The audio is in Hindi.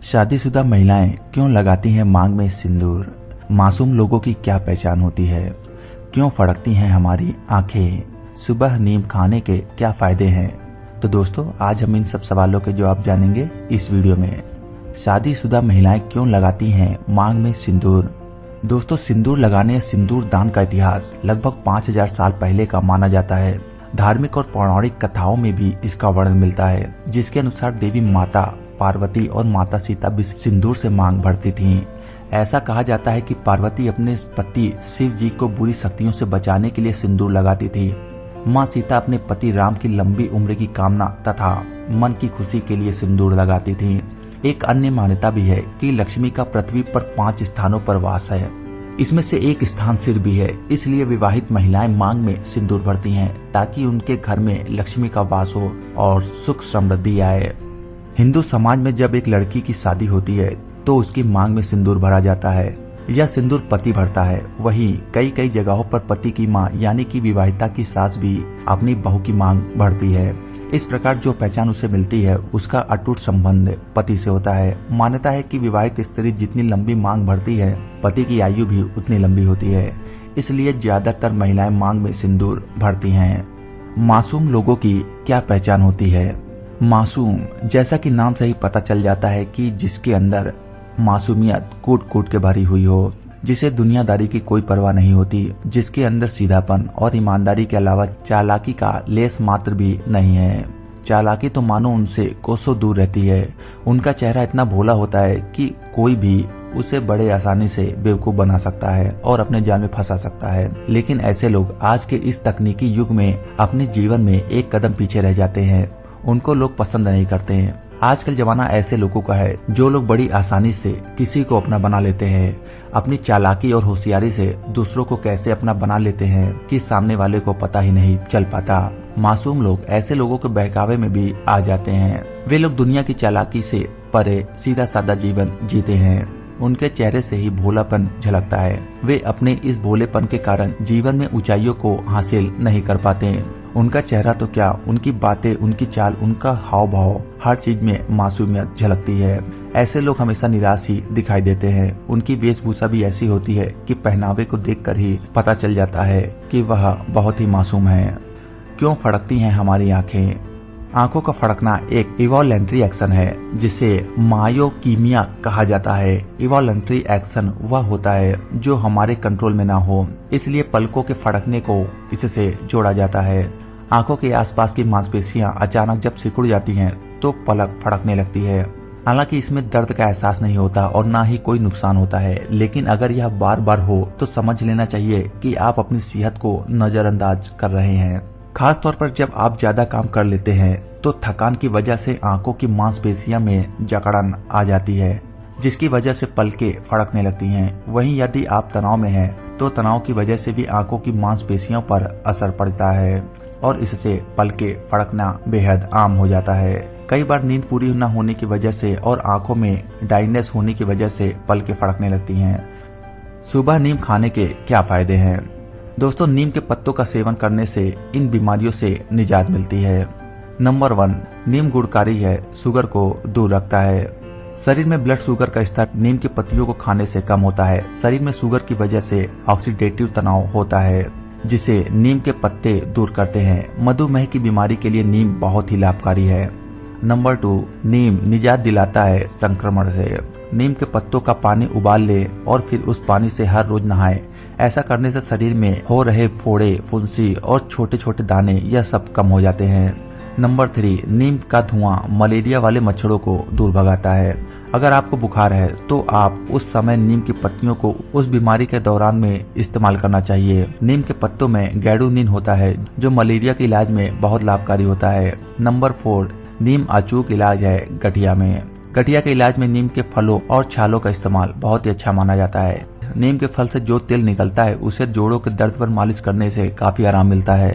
शादीशुदा महिलाएं क्यों लगाती हैं मांग में सिंदूर? मासूम लोगों की क्या पहचान होती है? क्यों फड़कती हैं हमारी आंखें? सुबह नीम खाने के क्या फायदे हैं? तो दोस्तों, आज हम इन सब सवालों के जवाब जानेंगे इस वीडियो में। शादीशुदा महिलाएं क्यों लगाती हैं मांग में सिंदूर? दोस्तों, सिंदूर लगाने या सिंदूर दान का इतिहास लगभग 5000 साल पहले का माना जाता है। धार्मिक और पौराणिक कथाओं में भी इसका वर्णन मिलता है, जिसके अनुसार देवी माता पार्वती और माता सीता भी सिंदूर से मांग भरती थीं। ऐसा कहा जाता है कि पार्वती अपने पति शिव जी को बुरी शक्तियों से बचाने के लिए सिंदूर लगाती थी। माँ सीता अपने पति राम की लंबी उम्र की कामना तथा मन की खुशी के लिए सिंदूर लगाती थी। एक अन्य मान्यता भी है कि लक्ष्मी का पृथ्वी पर 5 स्थानों पर वास है। इसमें से एक स्थान सिर भी है, इसलिए विवाहित महिलाएं मांग में सिंदूर भरती हैं ताकि उनके घर में लक्ष्मी का वास हो और सुख समृद्धि आए। हिंदू समाज में जब एक लड़की की शादी होती है तो उसकी मांग में सिंदूर भरा जाता है। यह सिंदूर पति भरता है। वहीं कई जगहों पर पति की मां यानी कि विवाहिता की सास भी अपनी बहू की मांग भरती है। इस प्रकार जो पहचान उसे मिलती है उसका अटूट संबंध पति से होता है। मान्यता है कि विवाहित स्त्री जितनी लंबी मांग भरती है, पति की आयु भी उतनी लंबी होती है। इसलिए ज्यादातर महिलाएं मांग में सिंदूर भरती हैं। मासूम लोगों की क्या पहचान होती है? मासूम, जैसा कि नाम से ही पता चल जाता है कि जिसके अंदर मासूमियत कूट कूट के भरी हुई हो, जिसे दुनियादारी की कोई परवाह नहीं होती, जिसके अंदर सीधापन और ईमानदारी के अलावा चालाकी का लेस मात्र भी नहीं है। चालाकी तो मानो उनसे कोसों दूर रहती है। उनका चेहरा इतना भोला होता है कि कोई भी उसे बड़े आसानी से बेवकूफ बना सकता है और अपने जाल में फंसा सकता है। लेकिन ऐसे लोग आज के इस तकनीकी युग में अपने जीवन में एक कदम पीछे रह जाते हैं। उनको लोग पसंद नहीं करते हैं। आजकल जमाना ऐसे लोगों का है जो लोग बड़ी आसानी से किसी को अपना बना लेते हैं। अपनी चालाकी और होशियारी से दूसरों को कैसे अपना बना लेते हैं कि सामने वाले को पता ही नहीं चल पाता। मासूम लोग ऐसे लोगों के बहकावे में भी आ जाते हैं। वे लोग दुनिया की चालाकी से परे सीधा सादा जीवन जीते हैं। उनके चेहरे से ही भोलापन झलकता है। वे अपने इस भोलेपन के कारण जीवन में ऊंचाइयों को हासिल नहीं कर पाते। उनका चेहरा तो क्या, उनकी बातें, उनकी चाल, उनका हाव भाव, हर चीज में मासूमियत झलकती है। ऐसे लोग हमेशा निराश ही दिखाई देते हैं। उनकी वेशभूषा भी ऐसी होती है कि पहनावे को देखकर ही पता चल जाता है कि वह बहुत ही मासूम है। क्यों फड़कती हैं हमारी आंखें? आंखों का फड़कना एक इवॉल्यूंटरी एक्शन है जिसे मायोकीमिया कहा जाता है। इवॉल्यूंटरी एक्शन वह होता है जो हमारे कंट्रोल में ना हो, इसलिए पलकों के फड़कने को इससे जोड़ा जाता है। आंखों के आसपास की मांसपेशियां अचानक जब सिकुड़ जाती हैं तो पलक फड़कने लगती है। हालांकि इसमें दर्द का एहसास नहीं होता और ना ही कोई नुकसान होता है, लेकिन अगर यह बार बार हो तो समझ लेना चाहिए कि आप अपनी सेहत को नजरअंदाज कर रहे हैं। खास तौर पर जब आप ज्यादा काम कर लेते हैं तो थकान की वजह से आंखों की मांसपेशियों में जकड़न आ जाती है, जिसकी वजह से पलकें फड़कने लगती हैं। वहीं यदि आप तनाव में हैं तो तनाव की वजह से भी आंखों की मांसपेशियों पर असर पड़ता है और इससे पलकें फड़कना बेहद आम हो जाता है। कई बार नींद पूरी न होने की वजह से और आंखों में ड्राइनेस होने की वजह से पलकें फड़कने लगती हैं। सुबह नीम खाने के क्या फायदे हैं? दोस्तों, नीम के पत्तों का सेवन करने से इन बीमारियों से निजात मिलती है। नंबर 1, नीम गुणकारी है, शुगर को दूर रखता है। शरीर में ब्लड शुगर का स्तर नीम की पत्तियों को खाने से कम होता है। शरीर में शुगर की वजह से ऑक्सीडेटिव तनाव होता है, जिसे नीम के पत्ते दूर करते हैं। मधुमेह की बीमारी के लिए नीम बहुत ही लाभकारी है। नंबर 2, नीम निजात दिलाता है संक्रमण से। नीम के पत्तों का पानी उबाल ले और फिर उस पानी से हर रोज नहाएं। ऐसा करने से शरीर में हो रहे फोड़े, फुंसी और छोटे छोटे दाने यह सब कम हो जाते हैं। नंबर 3, नीम का धुआं मलेरिया वाले मच्छरों को दूर भगाता है। अगर आपको बुखार है तो आप उस समय नीम की पत्तियों को उस बीमारी के दौरान में इस्तेमाल करना चाहिए। नीम के पत्तों में गैडोनिन होता है जो मलेरिया के इलाज में बहुत लाभकारी होता है। नंबर 4, नीम अचूक इलाज है गठिया में। गठिया के इलाज में नीम के फलों और छालों का इस्तेमाल बहुत ही अच्छा माना जाता है। नीम के फल से जो तेल निकलता है उसे जोड़ों के दर्द पर मालिश करने से काफी आराम मिलता है।